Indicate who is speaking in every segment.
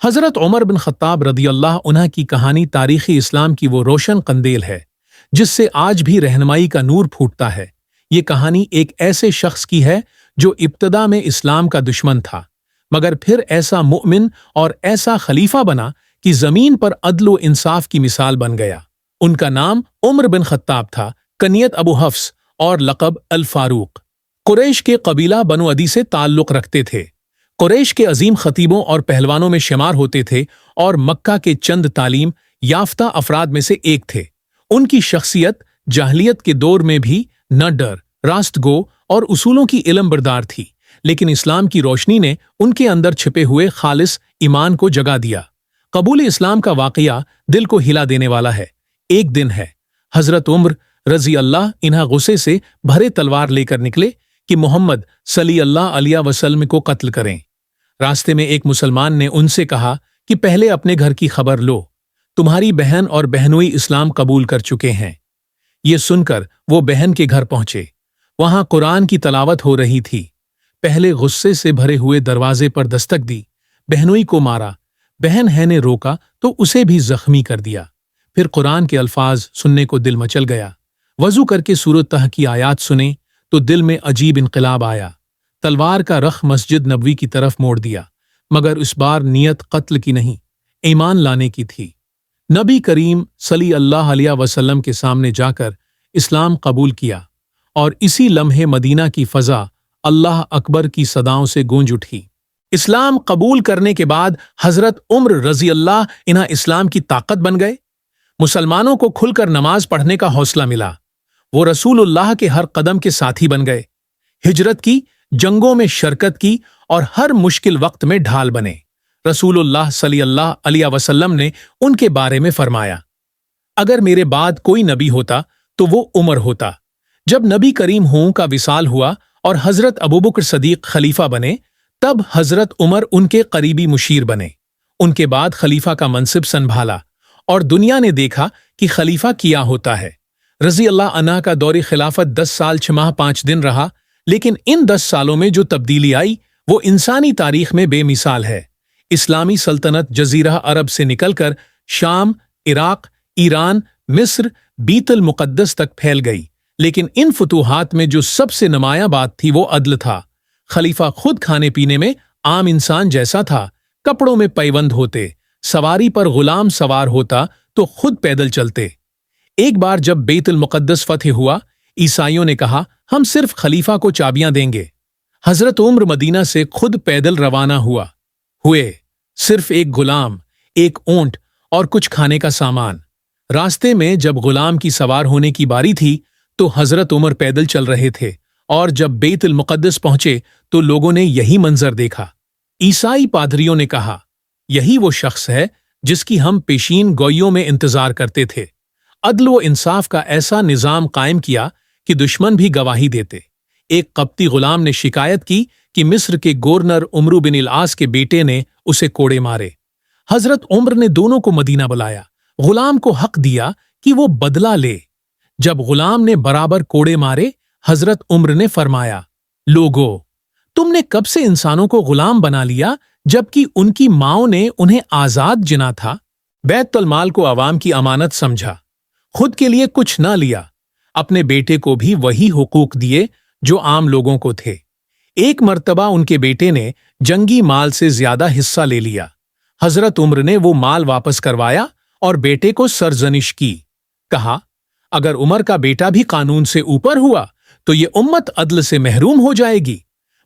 Speaker 1: हजरत Umar bin Khattab रदियल्लाहु अन्हु की कहानी तारीखी इस्लाम की वो रोशन कंदेल है जिससे आज भी रहनुमाई का नूर फूटता है। ये कहानी एक ऐसे शख्स की है जो इब्तदा में इस्लाम का दुश्मन था, मगर फिर ऐसा मुमिन और ऐसा खलीफा बना कि जमीन पर अदल व इंसाफ की मिसाल बन गया। उनका नाम उमर बिन खत्ताब था, कनियत अबू हफ्स और लक़ब अल फारूक। कुरैश के कबीला बनु अदी से ताल्लुक रखते थे। कुरैश के अजीम खतीबों और पहलवानों में शुमार होते थे और मक्का के चंद तालीम याफ्ता अफराद में से एक थे। उनकी शख्सियत जाहलियत के दौर में भी न डर, रास्तगो और उसूलों की इल्म बरदार थी, लेकिन इस्लाम की रोशनी ने उनके अंदर छिपे हुए खालिस ईमान को जगा दिया। कबूल इस्लाम का वाकया दिल को हिला देने वाला है। एक दिन है, हजरत उमर रजी अल्लाह इन्हा गुस्से से भरे तलवार लेकर निकले कि मोहम्मद सल्लल्लाहु अलैहि वसल्लम को कत्ल करें। रास्ते में एक मुसलमान ने उनसे कहा कि पहले अपने घर की खबर लो, तुम्हारी बहन और बहनोई इस्लाम कबूल कर चुके हैं। ये सुनकर वो बहन के घर पहुंचे। वहां कुरान की तलावत हो रही थी। पहले गुस्से से भरे हुए दरवाजे पर दस्तक दी, बहनोई को मारा। बहन है ने रोका तो उसे भी जख्मी कर दिया। फिर कुरान के अल्फाज सुनने को दिल मचल गया। वजू करके सूरत तह की आयात सुने तो दिल में अजीब इनकलाब आया। तलवार का रख मस्जिद नबवी की तरफ मोड़ दिया, मगर इस बार नियत कत्ल की नहीं, ईमान लाने की थी। नबी करीम सल्लल्लाहु अलैहि वसल्लम के सामने जाकर इस्लाम कबूल किया और इसी लम्हे मदीना की फजा अल्लाह अकबर की सदाओं से गूंज उठी। इस्लाम कबूल करने के बाद हजरत उमर रजी अल्लाह इन्हा इस्लाम की ताकत बन गए। मुसलमानों को खुलकर नमाज पढ़ने का हौसला मिला। वो रसूलुल्लाह के हर कदम के साथी बन गए। हिजरत की, जंगों में शिरकत की और हर मुश्किल वक्त में ढाल बने। रसूलुल्लाह सल्लल्लाहु अलैहि वसल्लम ने उनके बारे में फरमाया, अगर मेरे बाद कोई नबी होता तो वो उमर होता। जब नबी करीम हों का विसाल हुआ और हजरत अबू बकर सदीक खलीफा बने, तब हजरत उमर उनके करीबी मुशीर बने। उनके बाद खलीफा का मनसिब संभाला और दुनिया ने देखा कि खलीफा किया होता है। रजी अल्लाह अन्हा का दौर खिलाफत 10 साल 6 माह 5 दिन रहा, लेकिन इन 10 सालों में जो तब्दीली आई वो इंसानी तारीख में बेमिसाल है। इस्लामी सल्तनत जजीरा अरब से निकलकर शाम, इराक, ईरान, मिस्र, बीतुल मुकद्दस तक फैल गई। लेकिन इन फुतूहात में जो सबसे नुमायां बात थी वो अदल था। खलीफा खुद खाने पीने में आम इंसान जैसा था, कपड़ों में पैबंद होते, सवारी पर गुलाम सवार होता तो खुद पैदल चलते। एक बार जब बैतुल मुकद्दस फतह हुआ, ईसाइयों ने कहा हम सिर्फ खलीफा को चाबियां देंगे। हजरत उमर मदीना से खुद पैदल रवाना हुए सिर्फ एक गुलाम, एक ऊंट और कुछ खाने का सामान। रास्ते में जब गुलाम की सवार होने की बारी थी तो हजरत उमर पैदल चल रहे थे, और जब बैतुल मुकद्दस पहुंचे तो लोगों ने यही मंजर देखा। ईसाई पादरियों ने कहा, यही वो शख्स है जिसकी हम पेशीन गोइयों में इंतजार करते थे। अदल व इंसाफ का ऐसा निजाम कायम किया कि दुश्मन भी गवाही देते। एक कप्ती गुलाम ने शिकायत की कि मिस्र के गवर्नर उमरू बिन इल-आस के बेटे ने उसे कोड़े मारे। हजरत उमर ने दोनों को मदीना बुलाया, गुलाम को हक दिया कि वो बदला ले। जब गुलाम ने बराबर कोड़े मारे, हजरत उमर ने फरमाया, लोगो, तुमने कब से इंसानों को गुलाम बना लिया जबकि उनकी माओं ने उन्हें आजाद जिना था। बैतुल माल को अवाम की अमानत समझा, खुद के लिए कुछ ना लिया, अपने बेटे को भी वही हुकूक दिए जो आम लोगों को थे। एक मर्तबा उनके बेटे ने जंगी माल से ज्यादा हिस्सा ले लिया। हजरत उमर ने वो माल वापस करवाया और बेटे को सरजनिश की। कहा, अगर उमर का बेटा भी कानून से ऊपर हुआ तो ये उम्मत अदल से महरूम हो जाएगी।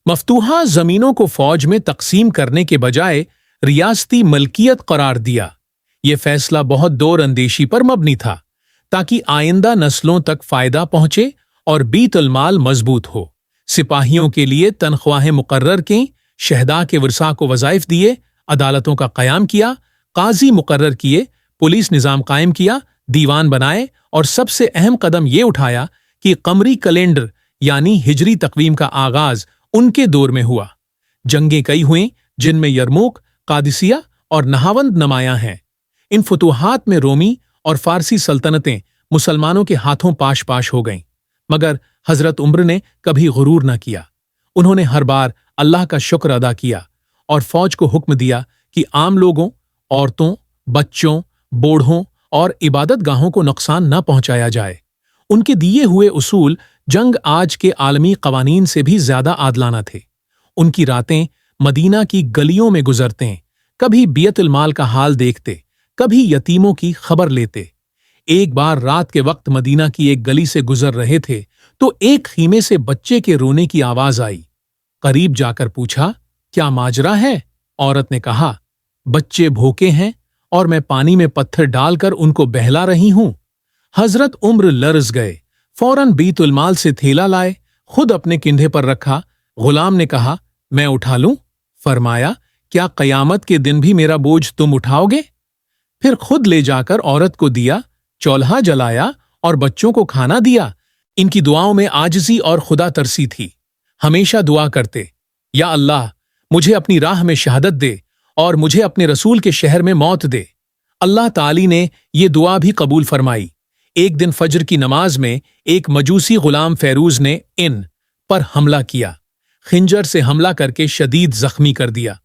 Speaker 1: मफ्तूहा जमीनों को फौज में तकसीम करने के बजाय रियासती मलकियत करार दिया। ये फैसला बहुत दौर अंदेशी पर मबनी था, ताकि आइंदा नस्लों तक फायदा पहुंचे और बीतुल माल मजबूत हो। सिपाहियों के लिए तनख्वाहें मुकर्रर की, शहदा के वर्सा को वज़ाइफ दिए, अदालतों का क़याम किया, काजी मुकर्रर किए, पुलिस निज़ाम कायम किया, दीवान बनाए और सबसे अहम कदम ये उठाया कि कमरी कैलेंडर यानी हिजरी तकवीम का आगाज उनके दौर में हुआ। जंगें कई हुईं जिनमें यरमूक, कादिसिया और नहावंद नमायां हैं। इन फुतूहात में रोमी और फारसी सल्तनतें मुसलमानों के हाथों पाश पाश हो गईं, मगर हजरत उमर ने कभी गुरूर न किया। उन्होंने हर बार अल्लाह का शुक्र अदा किया और फौज को हुक्म दिया कि आम लोगों, औरतों, बच्चों, बूढ़ों और इबादत गाहों को नुकसान न पहुंचाया जाए। उनके दिए हुए उसूल जंग आज के आलमी कवानीन से भी ज्यादा आदलाना थे। उनकी रातें मदीना की गलियों में गुजरते, कभी बियतुल माल का हाल देखते, कभी यतीमों की खबर लेते। एक बार रात के वक्त मदीना की एक गली से गुजर रहे थे तो एक खीमे से बच्चे के रोने की आवाज आई। करीब जाकर पूछा, क्या माजरा है? औरत ने कहा, बच्चे भूखे हैं और मैं पानी में पत्थर डालकर उनको बहला रही हूं। हजरत उम्र लर्ज गए, फौरन बीतुल माल से थैला लाए, खुद अपने कंधे पर रखा। गुलाम ने कहा, मैं उठा लूं? फरमाया, क्या कयामत के दिन भी मेरा बोझ तुम उठाओगे? फिर खुद ले जाकर औरत को दिया, चौल्हा जलाया और बच्चों को खाना दिया। इनकी दुआओं में आजिज़ी और खुदा तरसी थी। हमेशा दुआ करते, या अल्लाह, मुझे अपनी राह में शहादत दे और मुझे अपने रसूल के शहर में मौत दे। अल्लाह ताली ने ये दुआ भी कबूल फरमाई। एक दिन फजर की नमाज में एक मजूसी गुलाम फैरूज ने इन पर हमला किया, खिंजर से हमला करके शदीद जख्मी कर दिया।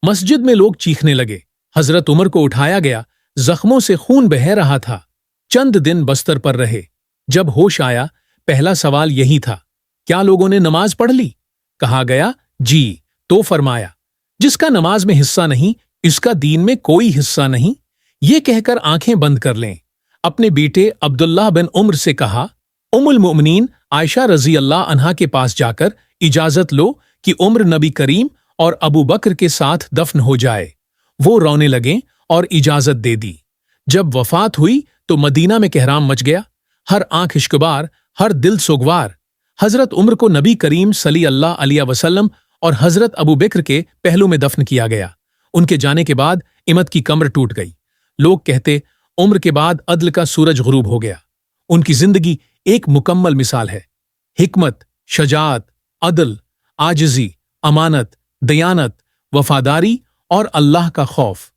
Speaker 1: मस्जिद में लोग चीखने लगे। हजरत उमर को उठाया गया, जख्मों से खून बह रहा था। चंद दिन बस्तर पर रहे। जब होश आया, पहला सवाल यही था, क्या लोगों ने नमाज पढ़ ली? कहा गया, जी। तो फरमाया, जिसका नमाज में हिस्सा नहीं, इसका दीन में कोई हिस्सा नहीं। ये कहकर आंखें बंद कर लें। अपने बेटे अब्दुल्लाह बिन उम्र से कहा, उम्मुल मोमिनीन आयशा रजी अल्लाह अन्हा के पास जाकर इजाजत लो कि उम्र नबी करीम और अबू बकर के साथ दफन हो जाए। वो रोने लगे और इजाजत दे दी। जब वफात हुई तो मदीना में कहराम मच गया। हर आंख इश्कबार, हर दिल सोगवार। हजरत उम्र को नबी करीम सल्लल्लाहु अलैहि वसल्लम और हजरत अबू बकर के पहलू में दफन किया गया। उनके जाने के बाद इमत की कमर टूट गई। लोग कहते, उम्र के बाद अदल का सूरज गुरूब हो गया। उनकी जिंदगी एक मुकम्मल मिसाल है। हिकमत, शजाअत, अदल, आजिज़ी, अमानत, दयानत, वफादारी और अल्लाह का खौफ।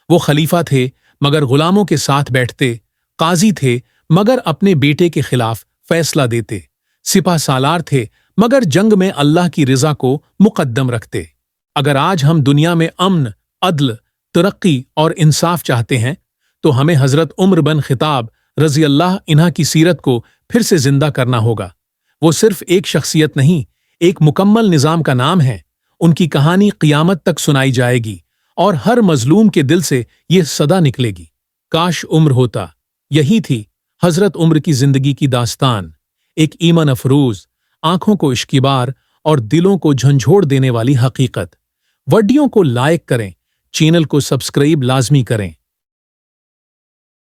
Speaker 1: वो खलीफा थे मगर गुलामों के साथ बैठते, काजी थे मगर अपने बेटे के खिलाफ फैसला देते, सिपा सालार थे मगर जंग में अल्लाह की रिजा को मुकद्दम रखते। अगर आज हम दुनिया में अमन, अदल, तरक्की और इंसाफ चाहते हैं तो हमें हजरत उम्र बिन खिताब रजी अल्लाह इन्हा की सीरत को फिर से जिंदा करना होगा। वो सिर्फ एक शख्सियत नहीं, एक मुकम्मल निजाम का नाम है। उनकी कहानी क़ियामत तक सुनाई जाएगी और हर मजलूम के दिल से ये सदा निकलेगी, काश उम्र होता। यही थी हजरत उम्र की जिंदगी की दास्तान, एक ईमान अफरोज, आंखों को इश्किबार और दिलों को झंझोड़ देने वाली हकीकत। वीडियो को लाइक करें, चैनल को सब्सक्राइब लाजमी करें।